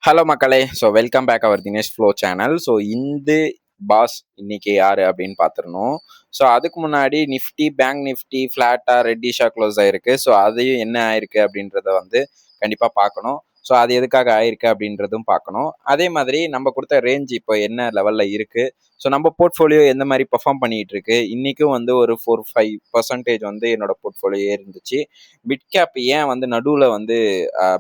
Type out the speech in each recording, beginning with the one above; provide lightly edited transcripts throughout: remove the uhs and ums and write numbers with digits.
Hello மக்களே! Welcome back அவர் Dinesh flow channel. இந்த pass இன்னைக்கு யாரு அப்படின்னு பார்த்துறணும். அதுக்கு முன்னாடி நிஃப்டி, பேங்க் நிஃப்டி ஃப்ளாட்டா, ரெட்டிஷா க்ளோஸ் ஆயிருக்கு. அதையும் என்ன ஆயிருக்கு அப்படின்றத வந்து கண்டிப்பா பார்க்கணும். அது எதுக்காக ஆயிருக்கு அப்படின்றதும் பார்க்கணும். அதே மாதிரி நம்ம குடுத்த ரேஞ்ச் இப்போ என்ன லெவல்ல இருக்கு? நம்ம போர்ட்ஃபோலியோ எந்த மாரி பெர்ஃபார்ம் பண்ணிட்டு இருக்கு? இன்னைக்கும் வந்து ஒரு 4, 5% வந்து என்னோட போர்ட்ஃபோலியோ ஏறி இருந்துச்சு. மிட் கேப் ஏன் வந்து நடுவுல வந்து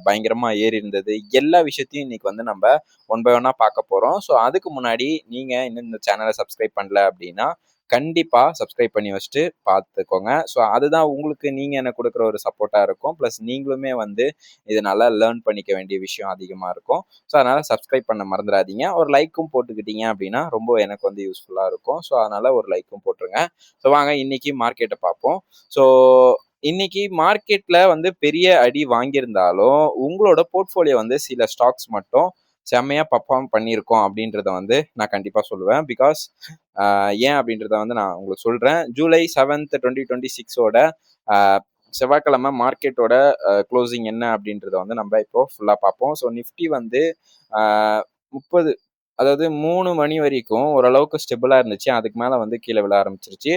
பயங்கரமா ஏறி இருந்தது? எல்லா விஷயத்தையும் இன்னைக்கு வந்து நம்ம ஒன் பை ஒன்னா பார்க்க போறோம். அதுக்கு முன்னாடி நீங்க இன்னும் இந்த சேனலை சப்ஸ்கிரைப் பண்ணல அப்படின்னா கண்டிப்பா சப்ஸ்கிரைப் பண்ணி வச்சுட்டு பார்த்துக்கோங்க. அதுதான் உங்களுக்கு நீங்க எனக்கு கொடுக்குற ஒரு சப்போர்ட்டா இருக்கும். ப்ளஸ் நீங்களுமே வந்து இது நல்லா லேர்ன் பண்ணிக்க வேண்டிய விஷயம் அதிகமா இருக்கும். அதனால சப்ஸ்கிரைப் பண்ண மறந்துடாதீங்க. ஒரு லைக்கும் போட்டுக்கிட்டீங்க அப்படின்னா ரொம்ப எனக்கு வந்து யூஸ்ஃபுல்லா இருக்கும். அதனால ஒரு லைக்கும் போட்டுருங்க. வாங்க இன்னைக்கு மார்க்கெட்டை பார்ப்போம். ஸோ இன்னைக்கு மார்க்கெட்ல வந்து பெரிய அடி வாங்கியிருந்தாலும் உங்களோட போர்ட்ஃபோலியோ வந்து சில ஸ்டாக்ஸ் மட்டும் செம்மையா பர்ஃபார்ம் பண்ணியிருக்கோம் அப்படின்றத வந்து நான் கண்டிப்பா சொல்லுவேன். பிகாஸ் ஏன் அப்படின்றத வந்து நான் உங்களுக்கு சொல்றேன். ஜூலை 7th 2026 செவ்வாய்க்கிழமை மார்க்கெட்டோட க்ளோசிங் என்ன அப்படின்றத வந்து நம்ம இப்போ ஃபுல்லா பார்ப்போம். நிஃப்டி வந்து 30 அதாவது 3 மணி வரைக்கும் ஓரளவுக்கு ஸ்டெபிளா இருந்துச்சு. அதுக்கு மேல வந்து கீழே விழ ஆரம்பிச்சிருச்சு.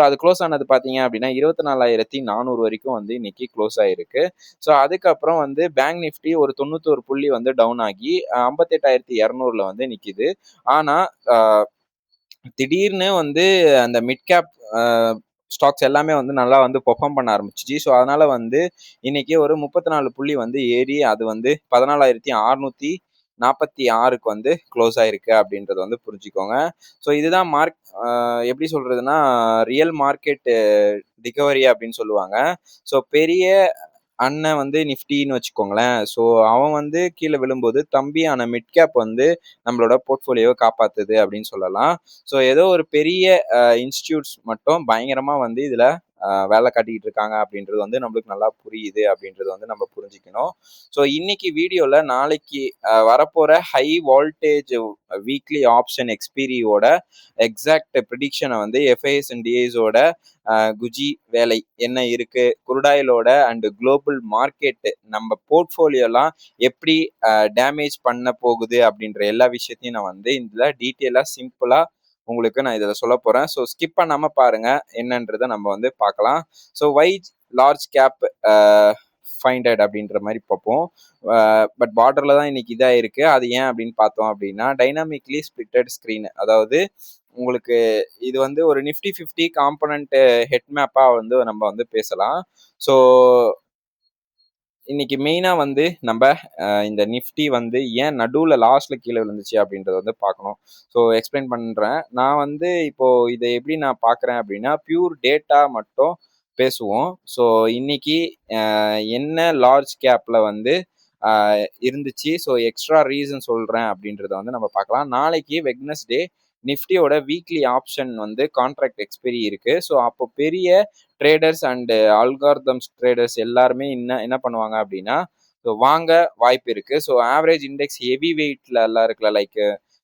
அது க்ளோஸ் ஆனது பார்த்தீங்க அப்படின்னா 24,400 வரைக்கும் வந்து இன்னைக்கு க்ளோஸ் ஆயிருக்கு. அதுக்கப்புறம் வந்து பேங்க் நிஃப்டி ஒரு 91 புள்ளி வந்து டவுன் ஆகி 58,200ல வந்து நிக்குது. ஆனா திடீர்னு வந்து அந்த மிட் கேப் ஸ்டாக்ஸ் எல்லாமே வந்து நல்லா வந்து பெர்ஃபார்ம் பண்ண ஆரம்பிச்சிச்சு. அதனால வந்து இன்னைக்கு ஒரு 34 புள்ளி வந்து ஏறி அது வந்து 14,646க்கு வந்து க்ளோஸ் ஆயிருக்கு அப்படின்றத வந்து புரிஞ்சுக்கோங்க. இதுதான் எப்படி சொல்றதுன்னா ரியல் மார்க்கெட் ரிகவரி அப்படின்னு சொல்லுவாங்க. பெரிய அண்ணன் வந்து நிஃப்டின்னு வச்சுக்கோங்களேன். அவன் வந்து கீழே விழும்போது தம்பியான மிட் கேப் வந்து நம்மளோட போர்ட்ஃபோலியோவை காப்பாத்துது அப்படின்னு சொல்லலாம். ஏதோ ஒரு பெரிய இன்ஸ்டிடியூட்ஸ் மட்டும் பயங்கரமா வந்து இதுல வேலை காட்டிக்கிட்டு இருக்காங்க அப்படின்றது வந்து நம்மளுக்கு நல்லா புரியுது அப்படின்றது வந்து நம்ம புரிஞ்சுக்கணும். இன்னைக்கு வீடியோல நாளைக்கு வரப்போற ஹை வால்டேஜ் வீக்லி ஆப்ஷன் எக்ஸ்பீரியோட எக்ஸாக்ட் ப்ரிடிக்ஷனை வந்து எஃப்ஐஎஸ் அண்ட் டிஐஸோட குஜி வேலை என்ன இருக்கு, குருடாயிலோட அண்ட் குளோபல் மார்க்கெட் நம்ம போர்ட்ஃபோலியோலாம் எப்படி டேமேஜ் பண்ண போகுது அப்படின்ற எல்லா விஷயத்தையும் நான் வந்து இதுல டீட்டெயிலா சிம்பிளா உங்களுக்கு நான் இதில் சொல்ல போறேன். ஸ்கிப் பண்ணாம பாருங்க என்னன்றதை நம்ம வந்து பார்க்கலாம். வை லார்ஜ் கேப் ஃபைண்டட் அப்படின்ற மாதிரி பார்ப்போம். பட் பார்டர்ல தான் இன்னைக்கு இதாக இருக்கு. அது ஏன் அப்படின்னு பார்த்தோம் அப்படின்னா டைனாமிக்லி ஸ்பிளிட்டட் ஸ்க்ரீன், அதாவது உங்களுக்கு இது வந்து ஒரு நிஃப்டி 50 காம்பனண்ட் ஹெட் மேப்பா வந்து நம்ம வந்து பேசலாம். ஸோ இன்னைக்கு மெயினா வந்து நம்ம இந்த நிஃப்டி வந்து ஏன் நடுவுல லாஸ்ட்ல கீழே விழுந்துச்சு அப்படின்றத வந்து பார்க்கணும். எக்ஸ்பிளைன் பண்றேன். நான் வந்து இப்போ இதை எப்படி நான் பார்க்குறேன் அப்படின்னா பியூர் டேட்டா மட்டும் பேசுவோம். இன்னைக்கு என்ன லார்ஜ் கேப்ல வந்து இருந்துச்சு, எக்ஸ்ட்ரா ரீசன் சொல்றேன் அப்படின்றத வந்து நம்ம பார்க்கலாம். நாளைக்கு வெட்னஸ்டே நிஃப்டியோட வீக்லி ஆப்ஷன் வந்து கான்ட்ராக்ட் எக்ஸ்பைரி இருக்கு. அப்போ பெரிய ட்ரேடர்ஸ் அண்ட் அல்காரிதம்ஸ் ட்ரேடர்ஸ் எல்லாருமே என்ன பண்ணுவாங்க அப்படின்னா வாங்க வாய்ப்பு இருக்கு. ஆவரேஜ் இண்டெக்ஸ் ஹெவி வெயிட்ல எல்லாம் இருக்குல்ல, லைக்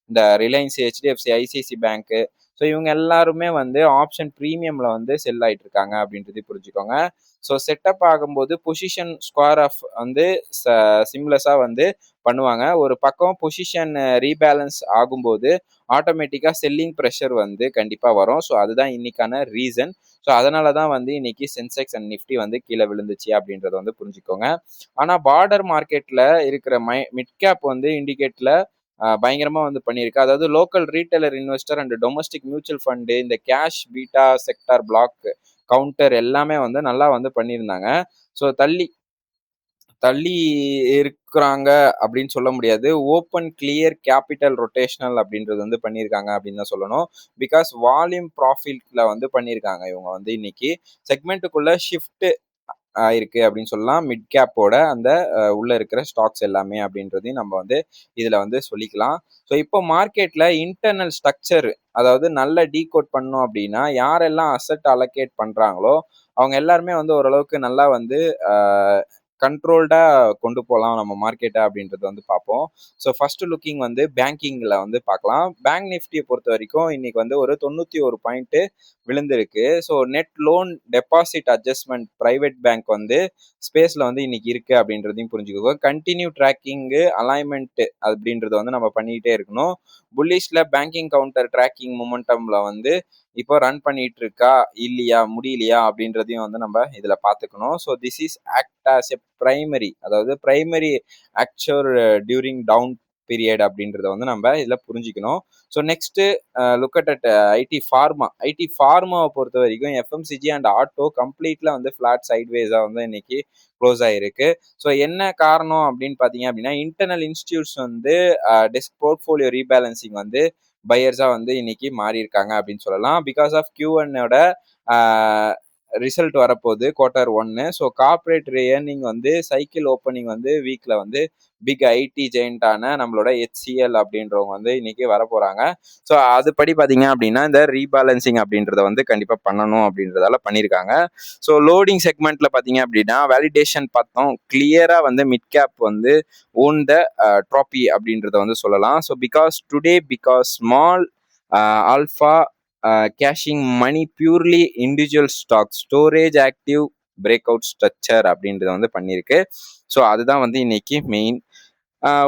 இந்த ரிலையன்ஸ், ஹெச்டிஎஃப்சி, ஐசிஐசி பேங்க், இவங்க எல்லாருமே வந்து ஆப்ஷன் ப்ரீமியம்ல வந்து செல் ஆயிட்டு இருக்காங்க அப்படின்றது புரிஞ்சுக்கோங்க. செட்டப் ஆகும்போது பொசிஷன் ஸ்கொயர் ஆஃப் வந்து சிம்லெஸ்ஸா வந்து பண்ணுவாங்க. ஒரு பக்கம் பொசிஷன் ரீபேலன்ஸ் ஆகும்போது ஆட்டோமேட்டிக்கா செல்லிங் ப்ரெஷர் வந்து கண்டிப்பா வரும். அதுதான் இன்னைக்கான ரீசன். அதனால தான் வந்து இன்னைக்கு சென்செக்ஸ் அண்ட் நிஃப்டி வந்து கீழே விழுந்துச்சு அப்படின்றத வந்து புரிஞ்சுக்கோங்க. ஆனா பார்டர் மார்க்கெட்ல இருக்கிற மிட் கேப் வந்து இண்டிகேட்ல பயங்கரமா வந்து பண்ணியிருக்கு. அதாவது local retailer investor and domestic mutual fund, இந்த cash beta sector block counter எல்லாமே வந்து நல்லா வந்து பண்ணியிருந்தாங்க. தள்ளி தள்ளி இருக்கிறாங்க அப்படின்னு சொல்ல முடியாது. ஓப்பன் கிளியர் கேபிட்டல் ரொட்டேஷனல் அப்படின்றது வந்து பண்ணியிருக்காங்க அப்படின்னு தான் சொல்லணும். பிகாஸ் வால்யூம் ப்ராஃபிட்ல வந்து பண்ணியிருக்காங்க. இவங்க வந்து இன்னைக்கு செக்மெண்ட்டுக்குள்ள ஷிஃப்ட் ஆயிருக்கு அப்படின்னு சொல்லலாம். மிட் கேப்போட அந்த உள்ள இருக்கிற ஸ்டாக்ஸ் எல்லாமே அப்படின்றதையும் நம்ம வந்து இதுல வந்து சொல்லிக்கலாம். இப்போ மார்க்கெட்ல இன்டர்னல் ஸ்ட்ரக்சர், அதாவது நல்ல டீகோட் பண்ணோம் அப்படின்னா யாரெல்லாம் அசெட் அலோகேட் பண்றாங்களோ அவங்க எல்லாருமே வந்து ஓரளவுக்கு நல்லா வந்து கண்ட்ரோல்டா கொண்டு போகலாம் நம்ம மார்க்கெட்டை அப்படின்றது வந்து பார்ப்போம். ஸோ ஃபர்ஸ்ட் லுக்கிங் வந்து பேங்கிங்கில் வந்து பார்க்கலாம். பேங்க் நிஃப்டியை பொறுத்த வரைக்கும் இன்னைக்கு வந்து ஒரு 91 பாயிண்ட் விழுந்திருக்கு. So net loan deposit adjustment private bank வந்து ஸ்பேஸில் வந்து இன்னைக்கு இருக்கு அப்படின்றதையும் புரிஞ்சுக்கோங்க. கண்டினியூ ட்ராக்கிங்கு அலைன்மெண்ட் அப்படின்றத வந்து நம்ம பண்ணிக்கிட்டே இருக்கணும். புல்லிஷ்ல பேங்கிங் கவுண்டர் ட்ராக்கிங் மொமெண்டம்ல வந்து இப்போ ரன் பண்ணிட்டு இருக்கா இல்லையா முடியலையா அப்படின்றதையும் வந்து நம்ம இதுல பாத்துக்கணும். So this is act as a primary, அதாவது பிரைமரி ஆக்சுவர் டியூரிங் டவுன் பீரியட் அப்படின்றத வந்து நம்ம இதுல புரிஞ்சுக்கணும். So next look at IT ஃபார்மாவை பொறுத்த வரைக்கும் எஃப்எம்சிஜி அண்ட் ஆட்டோ கம்ப்ளீட்ல வந்து ஃபிளாட் சைட்வேஸா வந்து இன்னைக்கு க்ளோஸ் ஆயிருக்கு. ஸோ என்ன காரணம் அப்படின்னு பார்த்தீங்க அப்படின்னா இன்டர்னல் இன்ஸ்டியூட்ஸ் வந்து டெஸ்க் போர்ட்ஃபோலியோ ரீபேலன்சிங் வந்து பையர்ஸா வந்து இன்னைக்கு மாறி இருக்காங்க அப்படின்னு சொல்லலாம். பிகாஸ் ஆஃப் Q1ஓட ரிசல்ட் வரப்போகுது Q1. ஸோ கார்பரேட் ஏர்னிங் வந்து சைக்கிள் ஓப்பனிங் வந்து வீக்ல வந்து பிக் ஐடி ஜெயிண்டான நம்மளோட HCL அப்படின்றவங்க வந்து இன்னைக்கு வர போறாங்க. ஸோ அதுபடி பார்த்தீங்க அப்படின்னா இந்த ரீபேலன்சிங் அப்படின்றத வந்து கண்டிப்பாக பண்ணணும் அப்படின்றதால பண்ணியிருக்காங்க. ஸோ லோடிங் செக்மெண்ட்ல பார்த்தீங்க அப்படின்னா வேலிடேஷன் பார்த்தோம் கிளியரா வந்து மிட் கேப் வந்து ஓன் த ட்ராபி அப்படின்றத வந்து சொல்லலாம். So because small alpha cashing money purely individual stock storage active break out structure அப்படின்றத வந்து பண்ணியிருக்கு. ஸோ அதுதான் வந்து இன்னைக்கு மெயின்.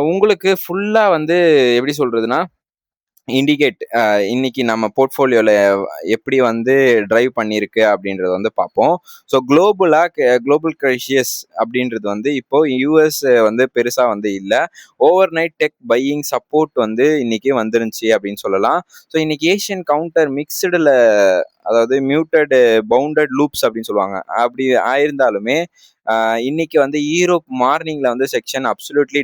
உங்களுக்கு ஃபுல்லா வந்து எப்படி சொல்றதுன்னா இண்டிகேட் இன்னைக்கு நம்ம போர்ட்ஃபோலியோல எப்படி வந்து டிரைவ் பண்ணியிருக்கு அப்படின்றத வந்து பார்ப்போம். ஸோ குளோபல் கிரைசியஸ் அப்படின்றது வந்து இப்போ யூஎஸ் வந்து பெருசா வந்து இல்லை. Over night tech buying support வந்து இன்னைக்கு வந்துருந்துச்சு அப்படின்னு சொல்லலாம். ஸோ இன்னைக்கு ஏஷியன் கவுண்டர் மிக்சடுல, அதாவது மியூட்டட் பவுண்டட் லூப்ஸ் அப்படின்னு சொல்லுவாங்க, அப்படி ஆயிருந்தாலுமே இன்னைக்கு வந்து யூரோப் மார்னிங்ல வந்து செக்ஷன் அப்சல்யூட்லி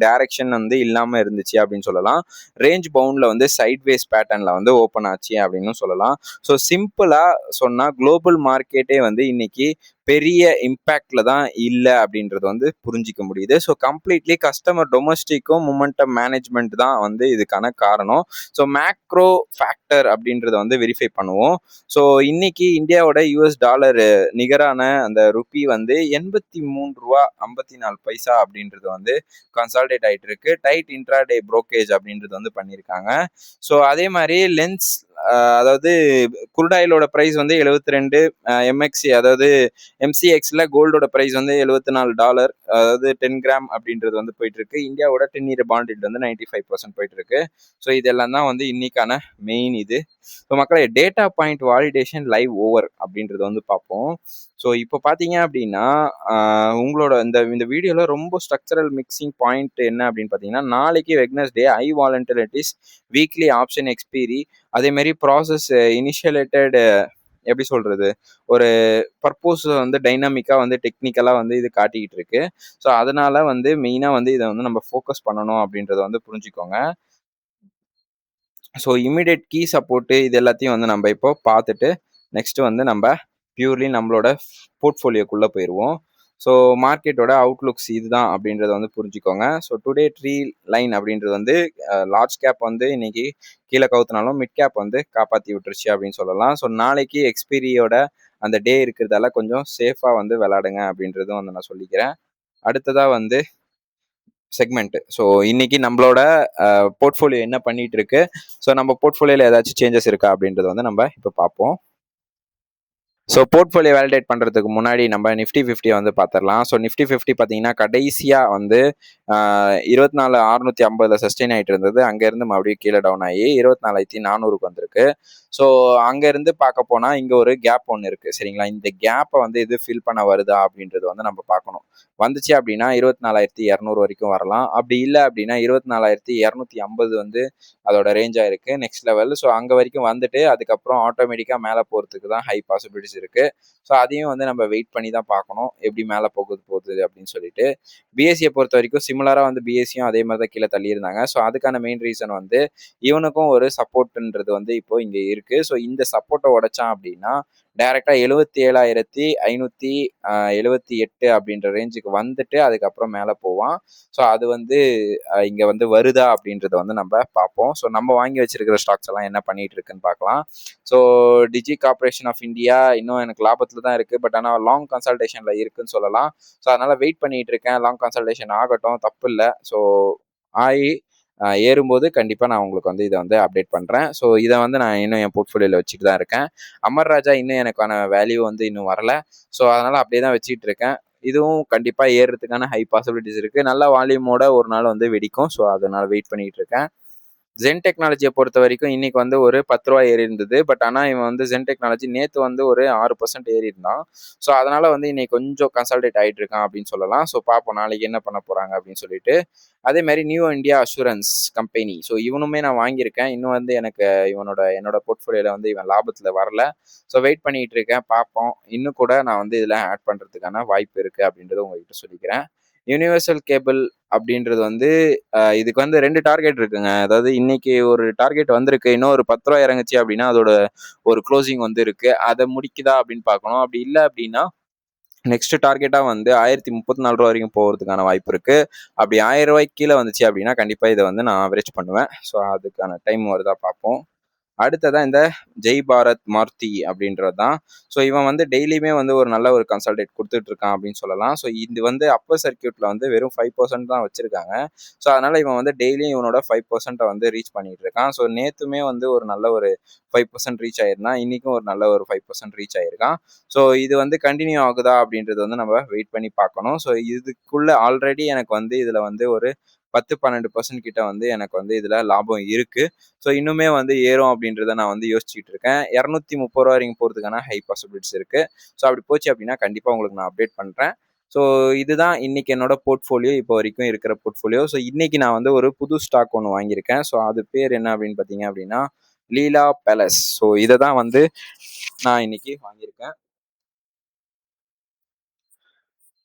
டைரக்ஷன் வந்து இல்லாம இருந்துச்சு அப்படின்னு சொல்லலாம். ரேஞ்ச் பவுண்ட்ல வந்து சைட்வேஸ் பேட்டர்ன்ல வந்து ஓப்பன் ஆச்சு அப்படின்னு சொல்லலாம். ஸோ சிம்பிளா சொன்னா குளோபல் மார்க்கெட்டே வந்து இன்னைக்கு பெரிய இம்பேக்ட்ல தான் இல்லை அப்படின்றது வந்து புரிஞ்சிக்க முடியுது. ஸோ கம்ப்ளீட்லி கஸ்டமர் டொமஸ்டிக்கும் மொமெண்டம் மேனேஜ்மெண்ட் தான் வந்து இதுக்கான காரணம். ஸோ மேக்ரோ ஃபேக்டர் அப்படின்றத வந்து வெரிஃபை பண்ணுவோம். ஸோ இன்னைக்கு இந்தியாவோட US$ நிகரான அந்த ருப்பி வந்து ரூ. 83.54 அப்படின்றது வந்து கன்சால்டேட் ஆயிட்டு இருக்கு. டைட் இன்ட்ராடே புரோக்கேஜ் அப்படின்றது வந்து பண்ணியிருக்காங்க. ஸோ அதே மாதிரி லென்ஸ், அதாவது குருடாயிலோட பிரைஸ் வந்து 72, MXC அதாவது MCXல கோல்டோட பிரைஸ் வந்து $74, அதாவது 10 கிராம் அப்படின்றது வந்து போயிட்டு இருக்கு. இந்தியாவோட 10-year பாண்ட் வந்து 95% போயிட்டு இருக்கு. ஸோ இதெல்லாம் தான் வந்து இன்னைக்கான மெயின் இது. ஸோ மக்களே, டேட்டா பாயிண்ட் வாலிடேஷன் லைவ் ஓவர் அப்படின்றது வந்து பார்ப்போம். ஸோ இப்போ பார்த்தீங்க அப்படின்னா உங்களோட இந்த வீடியோவில் ரொம்ப ஸ்ட்ரக்சரல் மிக்சிங் பாயிண்ட் என்ன அப்படின்னு பார்த்தீங்கன்னா, நாளைக்கு Wednesday high volatilities weekly option expiry, அதேமாரி ப்ராசஸ் இனிஷியலேட்டட், எப்படி சொல்றது, ஒரு பர்போஸ் வந்து டைனாமிக்கா வந்து டெக்னிக்கலா வந்து இது காட்டிக்கிட்டு இருக்கு. ஸோ அதனால வந்து மெயினா வந்து இதை வந்து நம்ம ஃபோக்கஸ் பண்ணணும் அப்படின்றத வந்து புரிஞ்சுக்கோங்க. ஸோ இமிடியேட் கீ சப்போர்ட்டு இது எல்லாத்தையும் வந்து நம்ம இப்போ பார்த்துட்டு நெக்ஸ்ட் வந்து நம்ம பியூர்லி நம்மளோட போர்ட்ஃபோலியோக்குள்ளே போயிடுவோம். ஸோ மார்க்கெட்டோட அவுட்லுக்ஸ் இதுதான் அப்படின்றத வந்து புரிஞ்சுக்கோங்க. ஸோ டுடே ட்ரீ லைன் அப்படின்றது வந்து லார்ஜ் கேப் வந்து இன்னைக்கு கீழே கவுத்தினாலும் மிட் கேப் வந்து காப்பாற்றி விட்டுருச்சு அப்படின்னு சொல்லலாம். ஸோ நாளைக்கு எக்ஸ்பீரியோட அந்த டே இருக்கிறதால கொஞ்சம் சேஃபாக வந்து விளாடுங்க அப்படின்றதும் வந்து நான் சொல்லிக்கிறேன். அடுத்ததாக வந்து செக்மெண்ட். ஸோ இன்னைக்கு நம்மளோட போர்ட்ஃபோலியோ என்ன பண்ணிட்டு இருக்கு, ஸோ நம்ம போர்ட்ஃபோலியோல ஏதாச்சும் சேஞ்சஸ் இருக்கா அப்படின்றத வந்து நம்ம இப்போ பார்ப்போம். ஸோ போர்ட்ஃபோலியோ வேலிடேட் பண்ணுறதுக்கு முன்னாடி நம்ம நிஃப்டி 50 வந்து பார்த்துடலாம். ஸோ நிஃப்டி 50 பார்த்தீங்கன்னா கடைசியாக வந்து 24,650 சஸ்டெயின் ஆகிட்டு இருந்தது. அங்கேருந்து மறுபடியும் கீழே டவுன் ஆகி 24,400க்கு வந்திருக்கு. ஸோ அங்கேருந்து பார்க்க போனால் இங்கே ஒரு கேப் ஒன்று இருக்குது, சரிங்களா. இந்த கேப்பை வந்து இது ஃபில் பண்ண வருதா அப்படின்றது வந்து நம்ம பார்க்கணும். வந்துச்சு அப்படின்னா 24,200 வரைக்கும் வரலாம். அப்படி இல்லை அப்படின்னா 24,250 வந்து அதோட ரேஞ்சாக இருக்குது நெக்ஸ்ட் லெவல். ஸோ அங்கே வரைக்கும் வந்துட்டு அதுக்கப்புறம் ஆட்டோமேட்டிக்காக மேலே போகிறதுக்கு தான் ஹை பாசிபிலிட்டிஸ் இருக்குது. ஸோ அதையும் வந்து நம்ம வெயிட் பண்ணி தான் பார்க்கணும் எப்படி மேலே போகுது அப்படின்னு சொல்லிட்டு. பிஎஸ்சியை பொறுத்த வரைக்கும் சிமிலராக வந்து பிஎஸ்சியும் அதே மாதிரி தான் கீழே தள்ளியிருந்தாங்க. ஸோ அதுக்கான மெயின் ரீசன் வந்து இவனுக்கும் ஒரு சப்போர்ட்ன்றது வந்து இப்போ இங்கே இருக்குது. ஸோ இந்த சப்போர்ட்டை உடைச்சான் அப்படின்னா டைரக்டா 77,578 அப்படின்ற ரேஞ்சுக்கு வந்துட்டு அதுக்கப்புறம் மேல போவான். ஸோ அது வந்து இங்க வந்து வருதா அப்படின்றத வந்து நம்ம பார்ப்போம். ஸோ நம்ம வாங்கி வச்சிருக்கிற ஸ்டாக்ஸ் எல்லாம் என்ன பண்ணிட்டு இருக்குன்னு பார்க்கலாம். So DG corporation of India இன்னும் எனக்கு லாபத்துல தான் இருக்கு. பட் ஆனால் லாங் கன்சல்டேஷன்ல இருக்குன்னு சொல்லலாம். ஸோ அதனால வெயிட் பண்ணிட்டு இருக்கேன். லாங் கன்சல்டேஷன் ஆகட்டும், தப்பு இல்லை. ஸோ ஆகி ஏறும்போது கண்டிப்பாக நான் உங்களுக்கு வந்து இதை வந்து அப்டேட் பண்ணுறேன். ஸோ இதை வந்து நான் இன்னும் என் போர்ட்ஃபோலியோவில் வச்சுட்டு தான் இருக்கேன். அமர் ராஜா இன்னும் எனக்கான வேல்யூ வந்து இன்னும் வரல. ஸோ அதனால் அப்படியே தான் வச்சுட்டு இருக்கேன். இதுவும் கண்டிப்பாக ஏறுறதுக்கான ஹை பாசிபிலிட்டிஸ் இருக்குது. நல்ல வால்யூமோட ஒரு நாள் வந்து வெடிக்கும். ஸோ அதனால் வெயிட் பண்ணிட்டு இருக்கேன். ஜென் டெக்னாலஜியை பொறுத்த வரைக்கும் இன்னைக்கு வந்து ஒரு 10 ரூபா ஏறி இருந்தது. பட் ஆனால் இவன் வந்து ஜென் டெக்னாலஜி நேற்று வந்து ஒரு 6% ஏறி இருந்தான். ஸோ அதனால வந்து இன்னைக்கு கொஞ்சம் கன்சல்டேட் ஆகிட்டு இருக்கான் அப்படின்னு சொல்லலாம். ஸோ பார்ப்போம் நாளைக்கு என்ன பண்ண போறாங்க அப்படின்னு சொல்லிட்டு. அதே மாதிரி new India assurance company, so இவனுமே நான் வாங்கியிருக்கேன். இன்னும் வந்து எனக்கு என்னோட போர்ட்ஃபோலியோல வந்து இவன் லாபத்தில் வரல. ஸோ வெயிட் பண்ணிட்டு இருக்கேன், பார்ப்போம். இன்னும் கூட நான் வந்து இதில் ஆட் பண்ணுறதுக்கான வாய்ப்பு இருக்குது அப்படின்றத உங்ககிட்ட சொல்லிக்கிறேன். யூனிவர்சல் கேபிள் அப்படின்றது வந்து இதுக்கு வந்து 2 டார்கெட் இருக்குங்க. அதாவது இன்னைக்கு ஒரு டார்கெட் வந்திருக்கு. இன்னும் ஒரு 10 ரூபா இறங்குச்சு அப்படின்னா அதோட ஒரு க்ளோசிங் வந்து இருக்கு. அதை முடிக்குதா அப்படின்னு பார்க்கணும். அப்படி இல்லை அப்படின்னா நெக்ஸ்ட் டார்கெட்டா வந்து 1034 ரூபா வரைக்கும் போகிறதுக்கான வாய்ப்பு இருக்கு. அப்படி 1000 ரூபாய்க்கு கீழே வந்துச்சு அப்படின்னா கண்டிப்பா இதை வந்து நான் ஆவரேஜ் பண்ணுவேன். ஸோ அதுக்கான டைம் வருதா பார்ப்போம். அடுத்ததா இந்த ஜெய் பாரத் மாருதி அப்படின்றது தான். ஸோ இவன் வந்து டெய்லியுமே வந்து ஒரு நல்ல ஒரு கன்சல்டேட் கொடுத்துட்டு இருக்கான் அப்படின்னு சொல்லலாம். ஸோ இது வந்து அப்பர் சர்க்கியூட்ல வந்து வெறும் 5% தான் வச்சிருக்காங்க. ஸோ அதனால இவன் வந்து டெய்லியும் இவனோட 5% வந்து ரீச் பண்ணிட்டு இருக்கான். ஸோ நேத்துமே வந்து ஒரு நல்ல ஒரு 5% ரீச் ஆயிருந்தான். இன்னைக்கும் ஒரு நல்ல ஒரு 5% ரீச் ஆயிருக்கான். ஸோ இது வந்து கண்டினியூ ஆகுதா அப்படின்றது வந்து நம்ம வெயிட் பண்ணி பார்க்கணும். ஸோ இதுக்குள்ள ஆல்ரெடி எனக்கு வந்து இதுல வந்து ஒரு 10-12% கிட்ட வந்து எனக்கு வந்து இதுல லாபம் இருக்கு. ஸோ இன்னுமே வந்து ஏறும் அப்படின்றத நான் வந்து யோசிச்சுட்டு இருக்கேன். 230 ரூபா வரைக்கும் போகிறதுக்கான ஹை பாசிபிலிட்டிஸ் இருக்கு. ஸோ அப்படி போச்சு அப்படின்னா கண்டிப்பாக உங்களுக்கு நான் அப்டேட் பண்ணுறேன். ஸோ இதுதான் இன்னைக்கு என்னோட போர்ட்ஃபோலியோ, இப்போ வரைக்கும் இருக்கிற போர்ட்ஃபோலியோ. ஸோ இன்னைக்கு நான் வந்து ஒரு புது ஸ்டாக் ஒன்று வாங்கியிருக்கேன். ஸோ அது பேர் என்ன அப்படின்னு பார்த்தீங்க அப்படின்னா லீலா பேலஸ். ஸோ இதை தான் வந்து நான் இன்னைக்கு வாங்கியிருக்கேன்.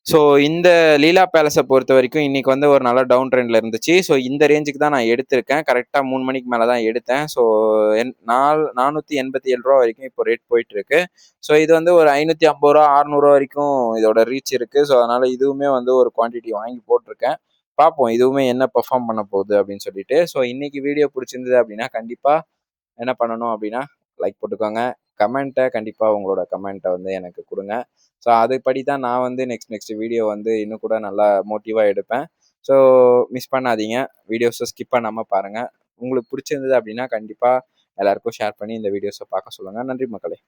ஸோ இந்த லீலா பேலஸை பொறுத்த வரைக்கும் இன்னைக்கு வந்து ஒரு நல்ல டவுன் ட்ரெண்ட்ல இருந்துச்சு. ஸோ இந்த ரேஞ்சுக்கு தான் நான் எடுத்திருக்கேன். கரெக்டாக 3 மணிக்கு மேலே தான் எடுத்தேன். ஸோ 487 ரூபா வரைக்கும் இப்போ ரேட் போயிட்டு இருக்கு. ஸோ இது வந்து ஒரு 550 ரூபா 600 ரூபா வரைக்கும் இதோட ரீச் இருக்கு. ஸோ அதனால இதுவுமே வந்து ஒரு குவான்டிட்டி வாங்கி போட்டிருக்கேன். பார்ப்போம் இதுவுமே என்ன பெர்ஃபார்ம் பண்ண போகுது அப்படின்னு சொல்லிட்டு. ஸோ இன்னைக்கு வீடியோ பிடிச்சிருந்தது அப்படின்னா கண்டிப்பாக என்ன பண்ணணும் அப்படின்னா லைக் போட்டுக்கோங்க. கண்டிப்பாக உங்களோட கமெண்ட்டை வந்து எனக்கு கொடுங்க. ஸோ அதுபடி தான் நான் வந்து நெக்ஸ்ட் வீடியோ வந்து இன்னும் கூட நல்லா மோட்டிவாக எடுப்பேன். ஸோ மிஸ் பண்ணாதீங்க. வீடியோஸை ஸ்கிப் பண்ணாமல் பாருங்கள். உங்களுக்கு பிடிச்சிருந்தது அப்படின்னா கண்டிப்பாக எல்லாருக்கும் ஷேர் பண்ணி இந்த வீடியோஸை பார்க்க சொல்லுங்கள். நன்றி மக்களே.